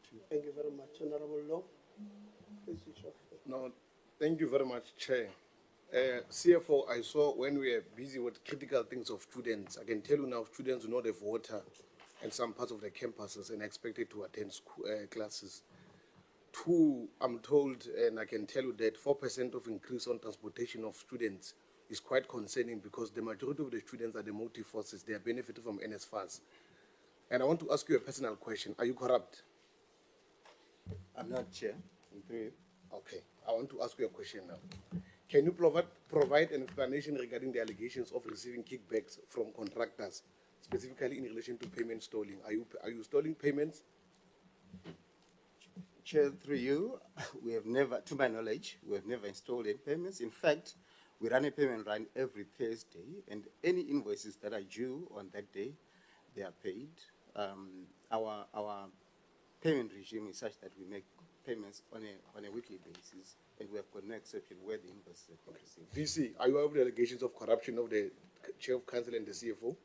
to you. Thank you very much, Honorable Law. Please switch off. No, thank you very much, Chair. CFO, I saw when we were busy with critical things of students. I can tell you now, students do not have water in some parts of the campuses and are expected to attend school, classes. Two, I'm told, and I can tell you that 4% of increase on transportation of students is quite concerning because the majority of the students are the motive forces. They are benefiting from NSFAS. And I want to ask you a personal question. Are you corrupt? I'm not, Chair. Okay. I want to ask you a question now. Can you provide an explanation regarding the allegations of receiving kickbacks from contractors, specifically in relation to payment stalling? Are you stalling payments? Chair, through you, we have never, to my knowledge, we have never installed any payments. In fact, we run a payment run every Thursday, and any invoices that are due on that day, they are paid. Our payment regime is such that we make payments on a weekly basis, and we have got no exception where the invoices are received. VC, are you aware of the allegations of corruption of the Chair of Council and the CFO?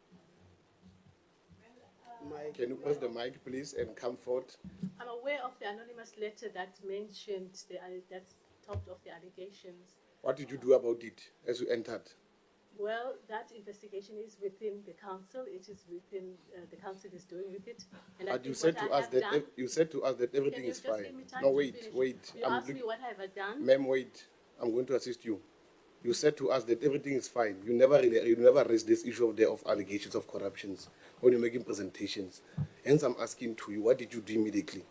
Can you press the mic, please, and come forward? I'm aware of the anonymous letter that mentioned that's topped of the allegations. What did you do about it as you entered? Well, that investigation is within the council. It is within the council is doing with it. And But you said to us that everything is fine. No, wait. You asked me what have I done. Ma'am, wait. I'm going to assist you. You said to us that everything is fine. You never raised this issue of allegations of corruptions when you're making presentations. Hence, I'm asking to you, what did you do immediately?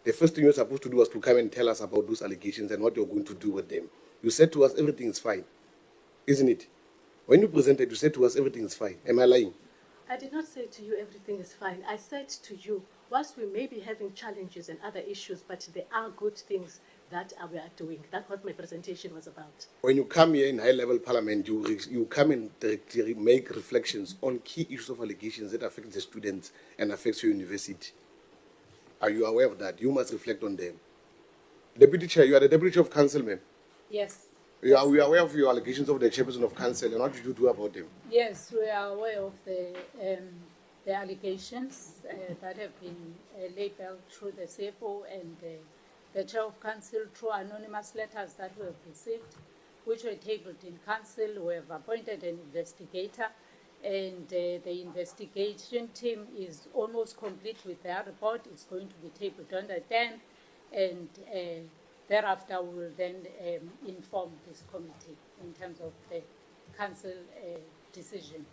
The first thing you're supposed to do was to come and tell us about those allegations and what you're going to do with them. You said to us everything is fine, isn't it? When you presented, you said to us everything is fine. Am I lying? I did not say to you everything is fine. I said to you, whilst we may be having challenges and other issues, but there are good things that we are doing. That's what my presentation was about. When you come here in high-level parliament, you come and make reflections on key issues of allegations that affect the students and affects your university. Are you aware of that? You must reflect on them. Deputy Chair, you are the Deputy Chair of Council, ma'am. Yes. We are aware of your allegations of the Chairperson of Council, and what did you do about them? Yes, we are aware of the allegations that have been labeled through the CFO and the Chair of Council through anonymous letters that we have received, which were tabled in Council. We have appointed an investigator, and the investigation team is almost complete with their report. It's going to be tabled on the 10th, and thereafter we will then inform this committee in terms of the Council decision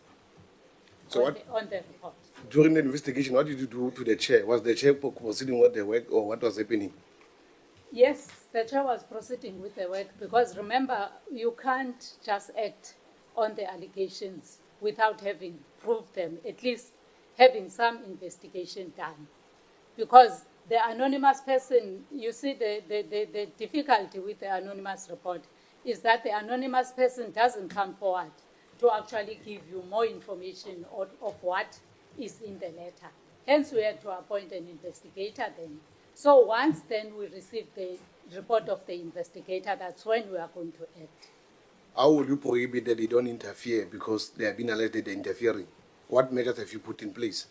So on the report. During the investigation, what did you do to the Chair? Was the Chair proceeding with the work, or what was happening? Yes, the Chair was proceeding with the work because remember, you can't just act on the allegations without having proved them, at least having some investigation done. Because the anonymous person, you see the difficulty with the anonymous report is that the anonymous person doesn't come forward to actually give you more information of what is in the letter. Hence, we had to appoint an investigator then. So once then we receive the report of the investigator, that's when we are going to act. How will you prohibit that they don't interfere because they have been alleged that they're interfering? What measures have you put in place?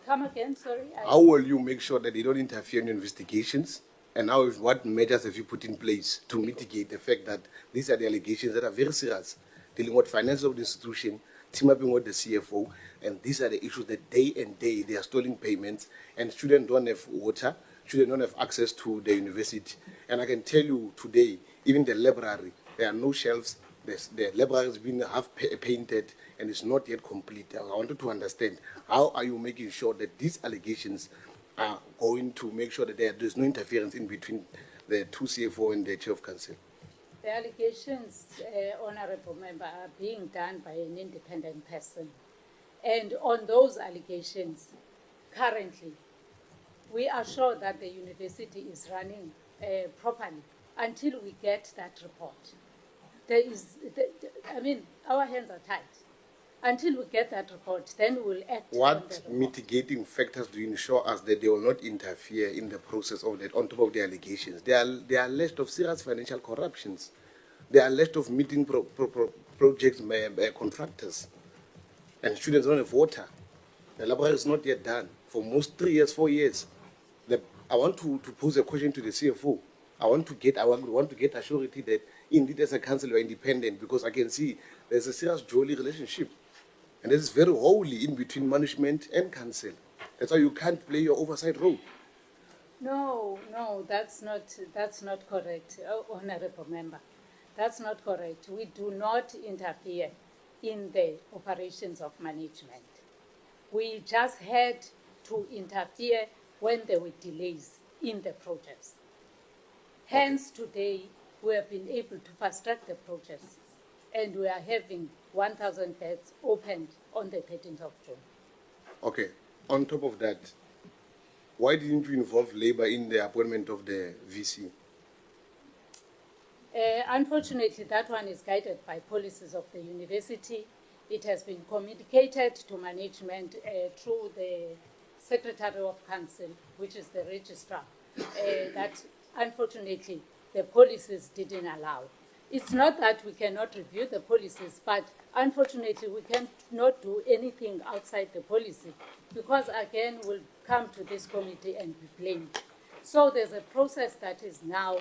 Come again, sorry. How will you make sure that they don't interfere in investigations? And what measures have you put in place to mitigate the fact that these are the allegations that are very serious, dealing with finances of the institution, team up with the CFO, and these are the issues that day and day they are stealing payments, and students don't have water, students don't have access to the university. And I can tell you today, even the library, there are no shelves. The library has been half painted and it's not yet complete. I wanted to understand, how are you making sure that these allegations are going to make sure that there's no interference in between the two CFO and the Chair of Council? The allegations, Honourable Member, are being done by an independent person. And on those allegations, currently, we are sure that the university is running properly until we get that report. Our hands are tied. Until we get that report, then we'll act. What mitigating factors do you ensure us that they will not interfere in the process of that, on top of the allegations? There are alleged of serious financial corruptions. There are alleged of meeting projects by contractors. And students don't have water. The library is not yet done for most 3 years, 4 years. The I want to pose a question to the CFO. I want to get assurity that indeed as a council you are independent, because I can see there's a serious jolly relationship. And this is very wholly in between management and council. That's why you can't play your oversight role. No, that's not correct, Honorable Member. That's not correct. We do not interfere in the operations of management. We just had to interfere when there were delays in the projects. Hence, today, we have been able to fast-track the projects, and we are having 1,000 beds opened on the 13th of June. Okay. On top of that, why didn't you involve labor in the appointment of the VC? Unfortunately, that one is guided by policies of the university. It has been communicated to management through the Secretary of Council, which is the registrar, that unfortunately the policies didn't allow. It's not that we cannot review the policies, but unfortunately we cannot do anything outside the policy, because again we'll come to this committee and be blamed. So there's a process that is now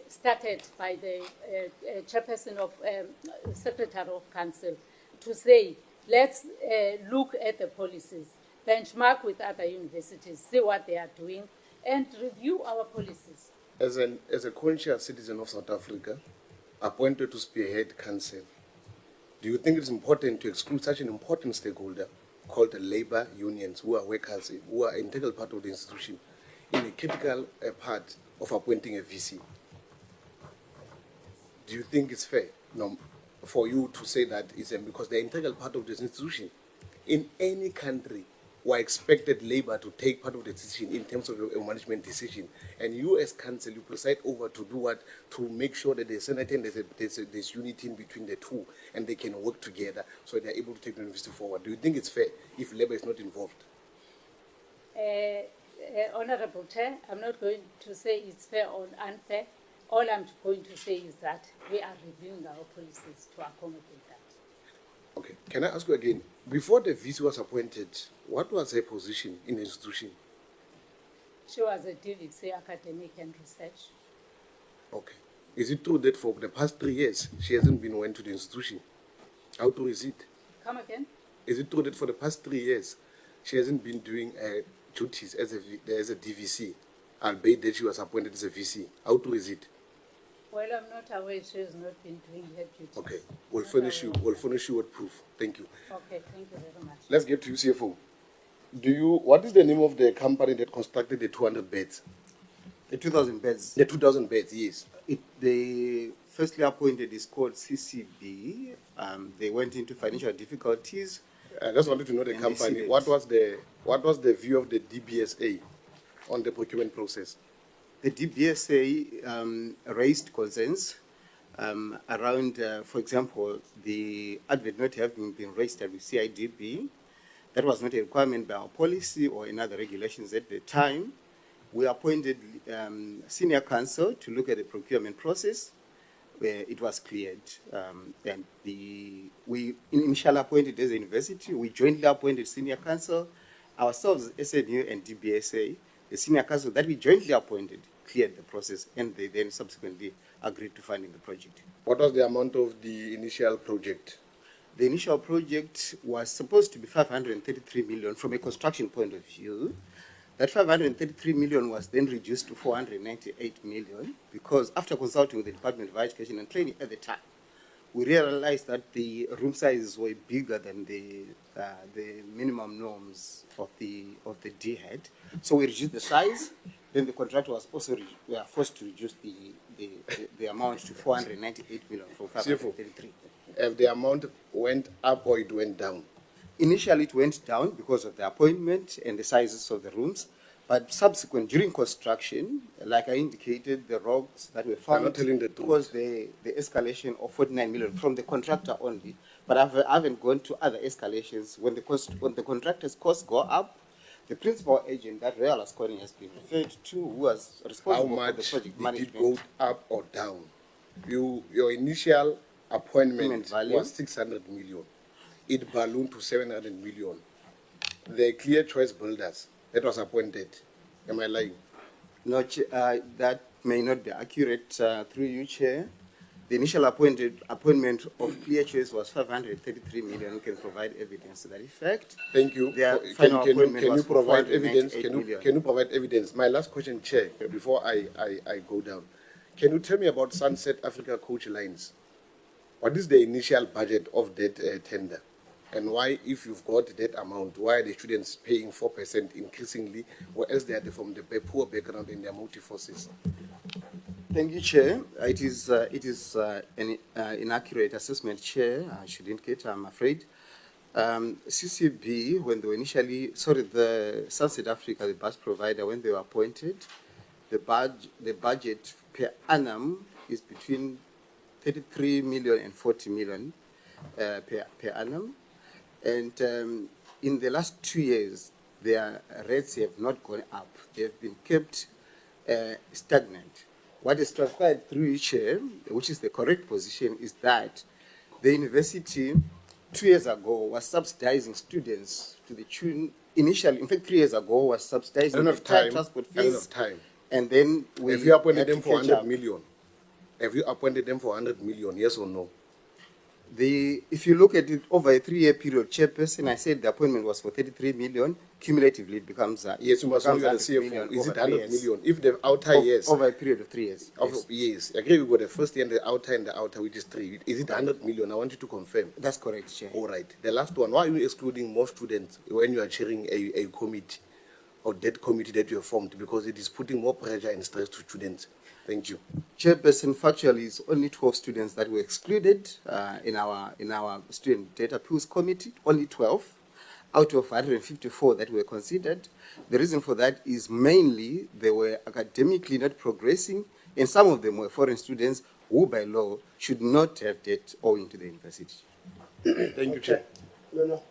started by the chairperson of Secretary of Council to say, let's look at the policies, benchmark with other universities, see what they are doing, and review our policies. As a conscious citizen of South Africa, appointed to spearhead council, do you think it's important to exclude such an important stakeholder called the labor unions, who are workers, who are an integral part of the institution, in a critical part of appointing a VC? Do you think it's fair for you to say that it's because they're an integral part of this institution? In any country, we are expected labor to take part of the decision in terms of a management decision. And you as council, you preside over to do what? To make sure that there's unity in between the two, and they can work together so they're able to take the university forward. Do you think it's fair if labor is not involved? Honorable Chair, I'm not going to say it's fair or unfair. All I'm going to say is that we are reviewing our policies to accommodate that. Okay. Can I ask you again, before the VC was appointed, what was her position in the institution? She was a DVC academic and research. Okay. Is it true that for the past 3 years, she hasn't been went to the institution? How true is it? Come again? Is it true that for the past 3 years, she hasn't been doing duties as a DVC, albeit that she was appointed as a VC? How true is it? Well, I'm not aware she has not been doing her duties. Okay. We'll furnish you with proof. Thank you. Okay, thank you very much. Let's get to you, CFO. What is the name of the company that constructed the 200 beds? The 2,000 beds. The 2,000 beds, yes. They firstly appointed is called CCB. They went into financial difficulties. I just wanted to know the company. What was the view of the DBSA on the procurement process? The DBSA raised concerns around, for example, the advert not having been registered with CIDB. That was not a requirement by our policy or in other regulations at the time. We appointed senior counsel to look at the procurement process, where it was cleared. And we initially appointed as a university, we jointly appointed senior counsel, ourselves, SNU and DBSA, the senior counsel that we jointly appointed cleared the process, and they then subsequently agreed to funding the project. What was the amount of the initial project? The initial project was supposed to be 533 million from a construction point of view. That 533 million was then reduced to 498 million because after consulting with the Department of Education and Training at the time, we realized that the room sizes were bigger than the minimum norms of the DHEAD. So we reduced the size. Then the contractor was also forced to reduce the amount to 498 million from 533. If the amount went up or it went down? Initially, it went down because of the appointment and the sizes of the rooms. But subsequent, during construction, like I indicated, the rocks that were found not telling the truth. was the escalation of 49 million from the contractor only. But I haven't gone to other escalations. When the contractor's costs go up, the principal agent that Royal Asconi has been referred to, who was responsible for the project management. How much did it go up or down? Your initial appointment value was 600 million. It ballooned to 700 million. The Clear Choice Builders that was appointed. Am I lying? No, that may not be accurate. Through you, Chair. The initial appointment of clear choice was 533 million. We can provide evidence to that effect. Thank you. Their Can final appointment you was for provide evidence? 498 million. Can you provide evidence? My last question, Chair, before I go down. Can you tell me about Sunset Africa Coach Lines? What is the initial budget of that tender? And why, if you've got that amount, why are the students paying 4% increasingly, or else they are from the poor background and they are multi-forces? Thank you, Chair. It is an inaccurate assessment, Chair. I should indicate, I'm afraid. CCB, when they were the Sunset Africa, the bus provider, when they were appointed, the budget per annum is between 33 million and 40 million per annum. And in the last 2 years, their rates have not gone up. They have been kept stagnant. What is transpired through each Chair, which is the correct position, is that the university 2 years ago was subsidizing students to the tune, initially, in fact, 3 years ago was subsidizing the transport fees. And then we have you appointed them for 100 up. million? Have you appointed them for 100 million, yes or no? If you look at it over a 3-year period, Chairperson, I said the appointment was for 33 million. Cumulatively, it becomes yes, you must know you are the CFO. Is it 100 million? If the outer years over a period of 3 years. Yes, I agree. We got the first year and the outer, which is 3. Is it 100 million? I want you to confirm. That's correct, Chair. All right. The last one. Why are you excluding more students when you are chairing a committee, or that committee that you have formed? Because it is putting more pressure and stress to students. Thank you. Chairperson, factually, it's only 12 students that were excluded in our student data pools committee. Only 12 out of 154 that were considered. The reason for that is mainly they were academically not progressing, and some of them were foreign students who, by law, should not have debt owing to the university. Thank you, Chair. No.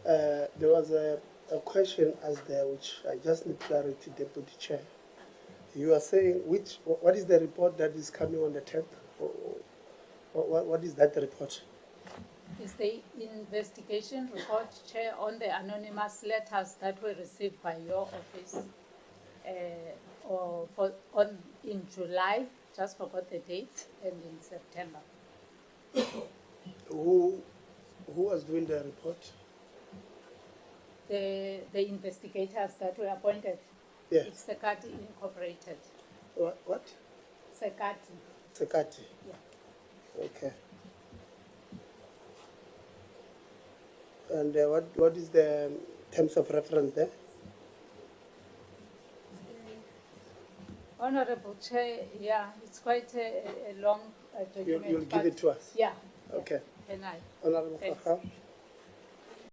There was a question asked there which I just need clarity, Deputy Chair. You are saying what is the report that is coming on the 10th? What is that report? It's the investigation report, Chair, on the anonymous letters that were received by your office in July, just forgot the date, and in September. Who was doing the report? The investigators that were appointed. Yes. It's Sekati Incorporated. What? Sekati. Yeah. Okay. And what is the terms of reference there? Honorable Chair, yeah, it's quite a long document. You'll give it to us? Yeah. Okay. Can I? Honorable Fakha.